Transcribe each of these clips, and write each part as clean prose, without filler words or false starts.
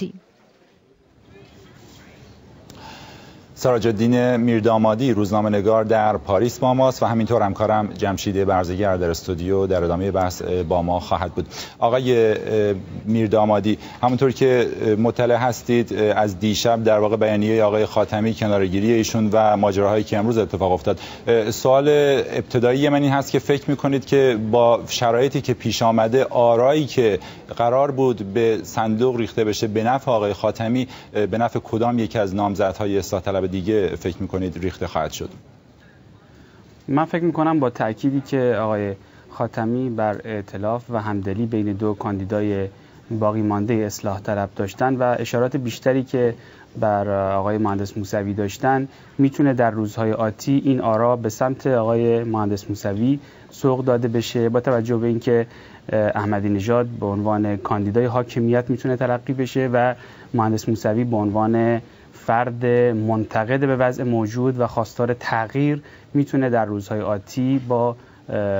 آتی. سراج‌الدین میردامادی روزنامه‌نگار در پاریس با ماست و همینطور همکارم جمشید برزگر در استودیو در ادامه بحث با ما خواهد بود. آقای میردامادی، همونطور که مطلع هستید از دیشب در واقع بیانیه آقای خاتمی، کناره‌گیری ایشون و ماجراهایی که امروز اتفاق افتاد، سوال ابتدایی من این هست که فکر می‌کنید که با شرایطی که پیش آمده، آرایی که قرار بود به صندوق ریخته بشه به نفع آقای خاتمی، به نفع کدام یک از نامزدهای اصلاح طلب دیگه فکر میکنید ریخته خواهد شد؟ من فکر میکنم با تأکیدی که آقای خاتمی بر ائتلاف و همدلی بین دو کاندیدای باقی مانده اصلاح طلب داشتن و اشارات بیشتری که بر آقای مهندس موسوی داشتن، میتونه در روزهای آتی این آرا به سمت آقای مهندس موسوی سوق داده بشه، با توجه به اینکه احمدی نژاد به عنوان کاندیدای حاکمیت میتونه تلقی بشه و مهندس موسوی به عنوان فرد منتقد به وضع موجود و خواستار تغییر میتونه در روزهای آتی با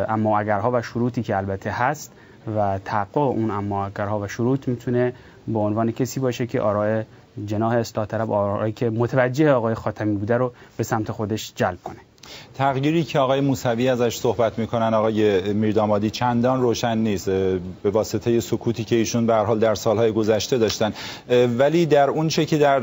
اما اگرها و شروطی که البته هست و تحقق اون اما اگرها و شروط میتونه به عنوان کسی باشه که آراء جناح اصلاح طلب، آرایی که متوجه آقای خاتمی بوده رو به سمت خودش جلب کنه. تغییری که آقای موسوی ازش صحبت میکنن آقای میردامادی چندان روشن نیست به واسطه سکوتی که ایشون به هر حال در سالهای گذشته داشتن، ولی در اون چه که در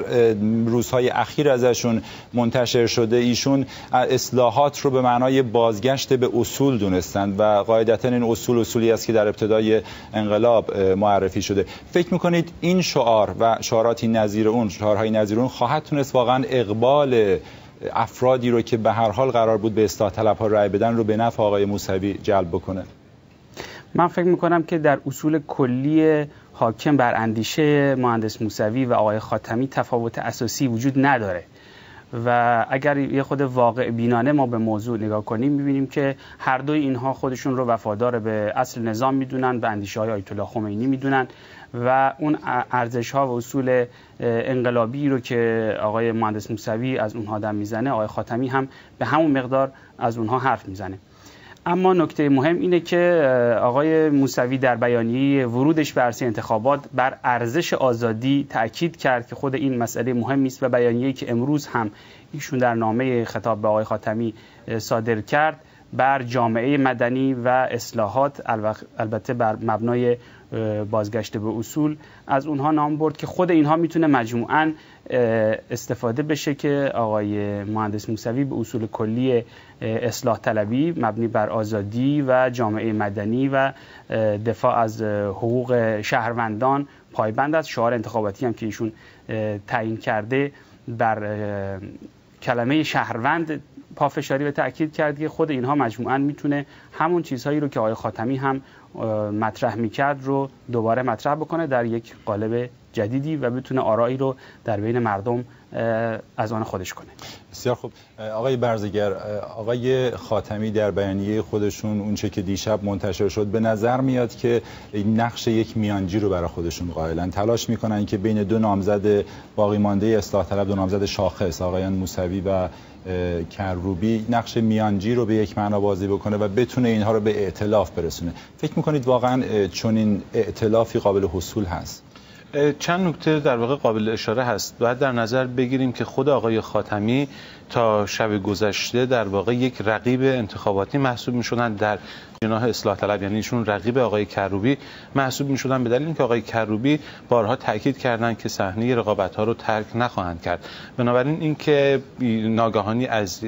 روزهای اخیر ازشون منتشر شده، ایشون اصلاحات رو به معنای بازگشت به اصول دونستند و قاعدتا این اصولی است که در ابتدای انقلاب معرفی شده. فکر میکنید این شعار و شعارهایی نظیر اون خواهد تونست واقعا اقبال افرادی رو که به هر حال قرار بود به اصلاح طلب‌ها رأی بدن رو به نفع آقای موسوی جلب بکنه؟ من فکر میکنم که در اصول کلی حاکم بر اندیشه مهندس موسوی و آقای خاتمی تفاوت اساسی وجود نداره و اگر یه خود واقع بینانه ما به موضوع نگاه کنیم می‌بینیم که هر دوی اینها خودشون رو وفادار به اصل نظام میدونن، به اندیشه‌های آیت الله خمینی میدونن و اون ارزش‌ها و اصول انقلابی رو که آقای مهندس موسوی از اونها دم میزنه، آقای خاتمی هم به همون مقدار از اونها حرف میزنه. اما نکته مهم اینه که آقای موسوی در بیانیه ورودش به عرصه انتخابات بر ارزش آزادی تأکید کرد که خود این مسئله مهمی است و بیانیه‌ای که امروز هم ایشون در نامه خطاب به آقای خاتمی صادر کرد بر جامعه مدنی و اصلاحات، البته بر مبنای بازگشت به اصول، از اونها نام برد که خود اینها میتونه مجموعاً استفاده بشه که آقای مهندس موسوی به اصول کلی اصلاح طلبی مبنی بر آزادی و جامعه مدنی و دفاع از حقوق شهروندان پایبند است. شعار انتخاباتی هم که ایشون تعیین کرده بر کلمه شهروند پافشاری و تأکید کرد که خود اینها مجموعاً میتونه همون چیزهایی رو که آقای خاتمی هم مطرح میکرد رو دوباره مطرح بکنه در یک قالب جدیدی و بتونه آرایی رو در بین مردم از آن خودش کنه. بسیار خوب. آقای برزگر، آقای خاتمی در بیانیه خودشون اونچه که دیشب منتشر شد به نظر میاد که نقش یک میانجی رو برای خودشون قائلن، تلاش میکنن که بین دو نامزد باقی مانده اصلاح طلب، دو نامزد شاخص آقایان موسوی و کروبی، نقش میانجی رو به یک معنا بازی بکنه و بتونه اینها رو به ائتلاف برسونه. فکر میکنید واقعا چنین ائتلافی قابل حصول هست؟ چند نکته در واقع قابل اشاره هست. باید در نظر بگیریم که خود آقای خاتمی تا شب گذشته در واقع یک رقیب انتخاباتی محسوب می‌شدن در جناح اصلاح طلب، یعنی ایشون رقیب آقای کروبی محسوب می‌شدن به دلیل اینکه آقای کروبی بارها تاکید کردند که صحنه رقابت‌ها رو ترک نخواهند کرد. بنابراین اینکه ناگهانی از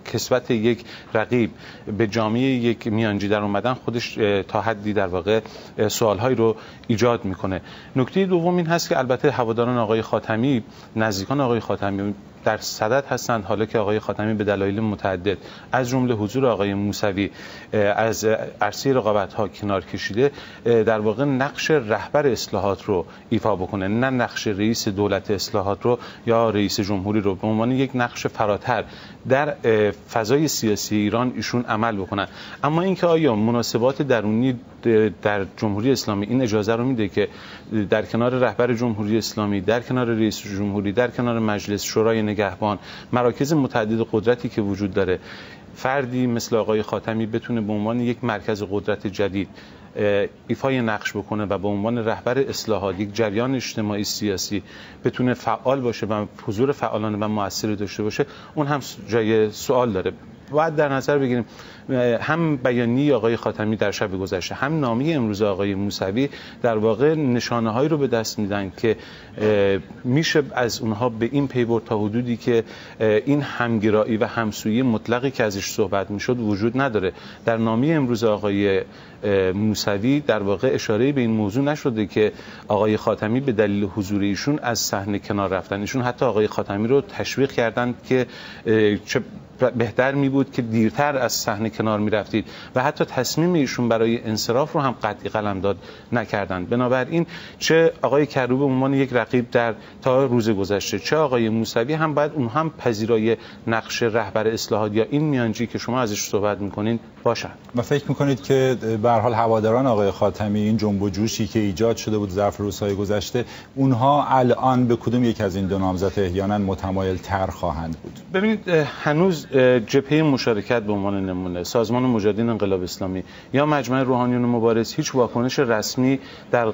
کسبت یک رقیب به جامعه یک میانجی در اومدن خودش تا حدی در واقع سوال‌هایی رو ایجاد می‌کنه. نکته دوم این هست که البته هواداران آقای خاتمی، نزدیکان آقای خاتمی در صدد هستند، حالا که آقای خاتمی به دلایل متعدد از جمله حضور آقای موسوی از عرصه رقابت‌ها کنار کشیده، در واقع نقش رهبر اصلاحات رو ایفا بکنه، نه نقش رئیس دولت اصلاحات رو یا رئیس جمهوری رو، به عنوان یک نقش فراتر در فضای سیاسی ایران ایشون عمل بکنن. اما اینکه آیا مناسبات درونی در جمهوری اسلامی این اجازه رو میده که در کنار رهبر جمهوری اسلامی، در کنار رئیس جمهوری، در کنار مجلس شورای نگهبان، مراکز متعدد قدرتی که وجود داره، فردی مثل آقای خاتمی بتونه به عنوان یک مرکز قدرت جدید ایفای نقش بکنه و به عنوان رهبر اصلاحات یک جریان اجتماعی سیاسی بتونه فعال باشه و حضور فعالانه و موثری داشته باشه، اون هم جای سوال داره. باید در نظر بگیریم هم بیانیه آقای خاتمی در شب گذشته، هم نامه امروز آقای موسوی در واقع نشانه‌هایی رو به دست میدن که میشه از اونها به این پی برد تا حدودی که این همگرایی و همسویی مطلقی که ازش صحبت میشد وجود نداره. در نامه امروز آقای موسوی در واقع اشاره به این موضوع نشده که آقای خاتمی به دلیل حضور ایشون از صحنه کنار رفتن. ایشون حتی آقای خاتمی رو تشویق کردند که چه بهتر می بود که دیرتر از صحنه کنار می رفتید و حتی تصمیم ایشون برای انصراف رو هم قطعی قلمداد نکردند. بنابراین چه آقای کروبی به عنوان یک رقیب در تا روز گذشته، چه آقای موسوی هم باید اون هم پذیرای نقش رهبر اصلاحات یا این میانجی که شما ازش صحبت میکنین باشن. و فکر میکنید که به هر حال هواداران آقای خاتمی این جنب و جوشی که ایجاد شده بود ظرف روزهای گذشته، اونها الان به کدوم یک از این دو نامزد احیانا متمایل تر خواهند بود؟ ببینید هنوز جبهه مشارکت به عنوان نمونه، سازمان مجاهدین انقلاب اسلامی یا مجمع روحانیون مبارز هیچ واکنش رسمی در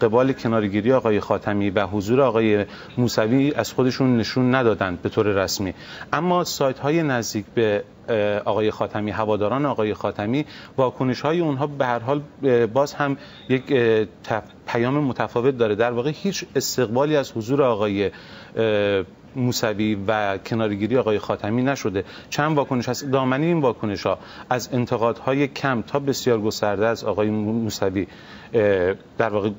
قبال کنارگیری آقای خاتمی و حضور آقای موسوی از خودشون نشون ندادند به طور رسمی. اما سایت های نزدیک به آقای خاتمی، هواداران آقای خاتمی، واکنش های اونها به هر حال باز هم یک پیام متفاوت داره. در واقع هیچ استقبالی از حضور آقای موسوی و کنارگیری آقای خاتمی نشده. چند واکنش هست. دامنه این واکنش ها از انتقادهای کم تا بسیار گسترده از آقای موسوی در واقع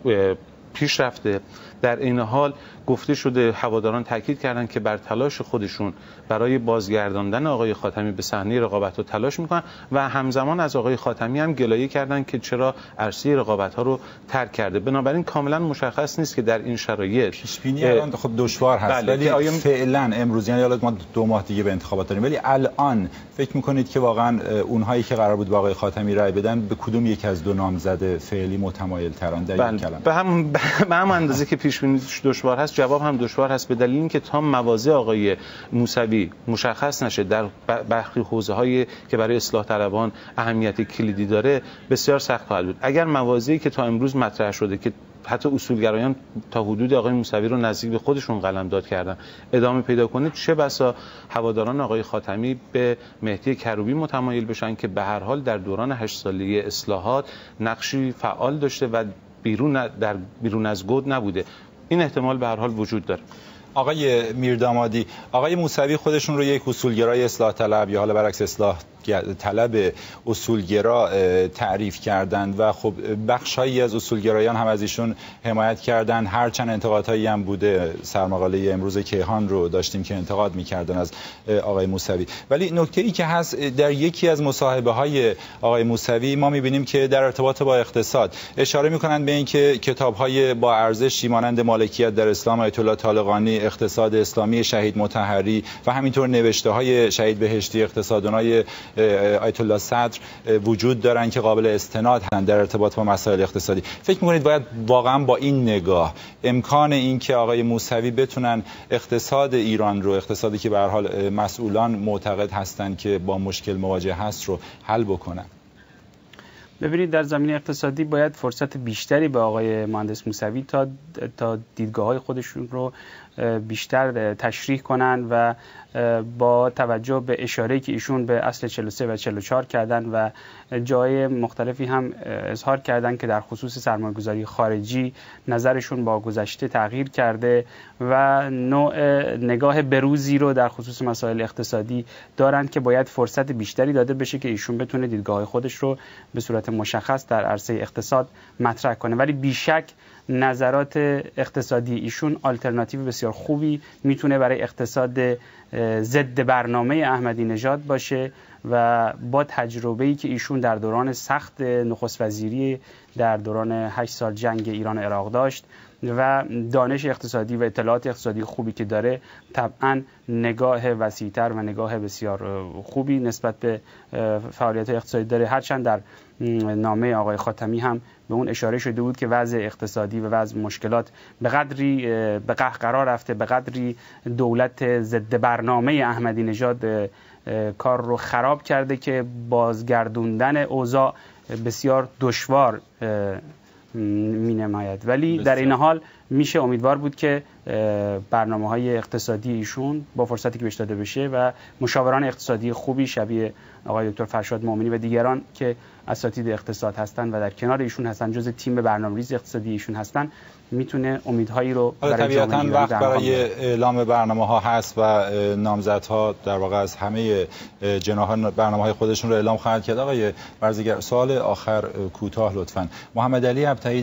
پیش رفته. در این حال گفته شده، هواداران تاکید کردند که بر تلاش خودشون برای بازگرداندن آقای خاتمی به صحنه رقابت‌ها تلاش میکنن و همزمان از آقای خاتمی هم گلایه کردند که چرا عرصه رقابت‌ها رو ترک کرده. بنابراین کاملا مشخص نیست که در این شرایط پیش بینی الان خب دشوار هست، ولی فعلا امروز، یعنی حالا ما 2 ماه دیگه به انتخابات داریم، ولی الان فکر میکنید که واقعا اونهایی که قرار بود با آقای خاتمی رای بدن به کدوم یک از دو نامزد فعلی متمایل ترن در این کلمه؟ به هم اندازه که پیش بینی دشوار هست، جواب هم دشوار هست، به دلیل اینکه تا مواضع آقای موسوی مشخص نشه در برخی حوزه‌هایی که برای اصلاح طلبان اهمیت کلیدی داره بسیار سخت خواهد بود. اگر مواضعی که تا امروز مطرح شده که حتی اصولگرایان تا حدود آقای موسوی رو نزدیک به خودشون قلمداد کردن ادامه پیدا کنه، چه بسا هواداران آقای خاتمی به مهدی کروبی متمایل بشن که به هر حال در دوران 8 ساله اصلاحات نقشی فعال داشته و بیرون از گود نبوده. این احتمال به هر حال وجود داره. آقای میردامادی، آقای موسوی خودشون رو یک اصولگرای اصلاح طلب یا حالا برعکس اصلاح طلب اصولگرا تعریف کردند و خب بخش‌هایی از اصولگرایان هم از ایشون حمایت کردند، هرچند انتقادهایی هم بوده. سرمقاله امروز کیهان رو داشتیم که انتقاد می‌کردن از آقای موسوی. ولی نکته‌ای که هست، در یکی از مصاحبه‌های آقای موسوی ما می‌بینیم که در ارتباط با اقتصاد اشاره می‌کنند به اینکه کتاب‌های با ارزشی مانند مالکیت در اسلام آیت الله طالقانی، اقتصاد اسلامی شهید مطهری و همینطور نوشته‌های شهید بهشتی، اقتصاددانای آیت الله صدر وجود دارن که قابل استناد هستند در ارتباط با مسائل اقتصادی. فکر می‌کنید باید واقعا با این نگاه امکان این که آقای موسوی بتونن اقتصاد ایران رو، اقتصادی که به هر حال مسئولان معتقد هستند که با مشکل مواجه هست، رو حل بکنن؟ ببینید در زمینه اقتصادی باید فرصت بیشتری به آقای مهندس موسوی تا دیدگاه‌های خودشون رو بیشتر تشریح کنن و با توجه به اشاره‌ای که ایشون به اصل 43 و 44 کردن و جای مختلفی هم اظهار کردن که در خصوص سرمایه‌گذاری خارجی نظرشون با گذشته تغییر کرده و نوع نگاه بروزی رو در خصوص مسائل اقتصادی دارن که باید فرصت بیشتری داده بشه که ایشون بتونه دیدگاه خودش رو به صورت مشخص در عرصه اقتصاد مطرح کنه. ولی بیشک نظرات اقتصادی ایشون آلترناتیو بسیار خوبی میتونه برای اقتصاد ضد برنامه احمدی نژاد باشه و با تجربه‌ای که ایشون در دوران سخت نخست وزیری در دوران 8 سال جنگ ایران عراق داشت و دانش اقتصادی و اطلاعات اقتصادی خوبی که داره، طبعا نگاه وسیع‌تر و نگاه بسیار خوبی نسبت به فعالیت اقتصادی داره. هرچند در نامه آقای خاتمی هم به اون اشاره شده بود که وضع اقتصادی و وضع مشکلات به قدری به قهقرا رفته، به قدری دولت ضد برنامه احمدی نژاد کار رو خراب کرده که بازگردوندن اوضاع بسیار دشوار می‌نماید، ولی در این حال میشه امیدوار بود که برنامه‌های اقتصادی ایشون با فرصتی که بهش داده بشه و مشاوران اقتصادی خوبی شبیه آقای دکتر فرشاد مومنی و دیگران که اساتید اقتصاد هستن و در کنار ایشون هستن، جزء تیم برنامه‌ریزی اقتصادی ایشون هستن، میتونه امیدهایی رو برای جامعه ایرانی وقت برای اعلام برنامه‌ها هست و نامزدها در واقع از همه جناح‌ها برنامه‌های خودشون رو اعلام خواهند کرد. آقای برزگر، سوال آخر کوتاه لطفاً. محمد علی ابطحی